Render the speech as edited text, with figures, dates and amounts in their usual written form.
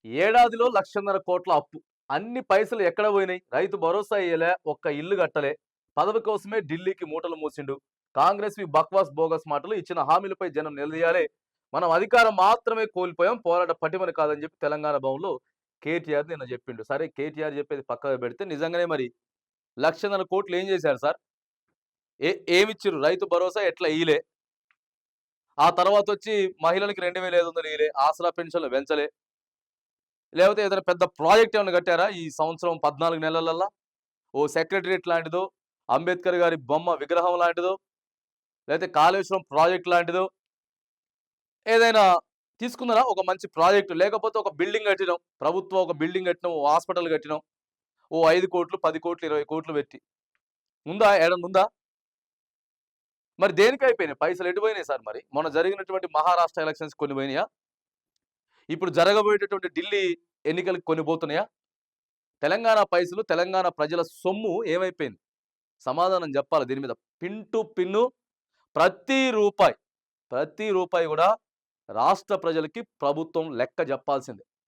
ఏడాదిలో 1,50,000 కోట్ల అప్పు. అన్ని పైసలు ఎక్కడ పోయినాయి? రైతు భరోసా ఇయ్యలే, ఒక్క ఇల్లు కట్టలే. పదవి కోసమే ఢిల్లీకి మూటలు మోసిండు. కాంగ్రెస్‌వి బక్వాస్, బోగస్ మాటలు ఇచ్చిన హామీలపై జనం నిలదీయాలే. మనం అధికారం మాత్రమే కోల్పోయాం. పోరాట పటిమని కాదని చెప్పి తెలంగాణ భవన్‌లో కేటీఆర్ నిన్న చెప్పిండు. సరే కేటీఆర్ చెప్పేది పక్కకు పెడితే నిజంగానే మరి 1,50,000 కోట్లు ఏం చేశారు సార్? ఏమిచ్చిర్రు? రైతు భరోసా ఎట్లా ఇయలే. ఆ తర్వాతొచ్చి మహిళలకి 2,500 ఇయలే. ఆసరా పెన్షన్‌లు పెంచలే. లేకపోతే ఏదైనా పెద్ద ప్రాజెక్ట్ ఏమన్నా కట్టారా ఈ సంవత్సరం 14 నెలలల్లా? ఓ సెక్రటరియట్ లాంటిదో, అంబేద్కర్ గారి బొమ్మ విగ్రహం లాంటిదో, లేకపోతే కాళేశ్వరం ప్రాజెక్ట్ లాంటిదో ఏదైనా తీసుకున్నారా? ఒక మంచి ప్రాజెక్ట్ లేకపోతే ఒక బిల్డింగ్ కట్టినాం. ప్రభుత్వం ఒక బిల్డింగ్ కట్టినాం. ఓ హాస్పిటల్ కట్టినాం. ఓ 5,00,00,000, 10,00,00,000, 20,00,00,000 పెట్టి. ఉందా? ఏడన్నా ఉందా? మరి దేనికైపోయినాయి? పైసలు ఎటు పోయినాయి సార్ మరి? మొన్న జరిగినటువంటి మహారాష్ట్ర ఎలక్షన్స్ కొన్ని పోయినాయా? ఇప్పుడు జరగబోయేటటువంటి ఢిల్లీ ఎన్నికలకు కొన్ని పోతున్నాయా? తెలంగాణ పైసలు, తెలంగాణ ప్రజల సొమ్ము ఏమైపోయింది? సమాధానం చెప్పాలి దీని మీద. పిన్ టు పిన్ను ప్రతి రూపాయి, ప్రతి రూపాయి గూడా రాష్ట్ర ప్రజలకి ప్రభుత్వం లెక్క జెప్పాల్సిందే.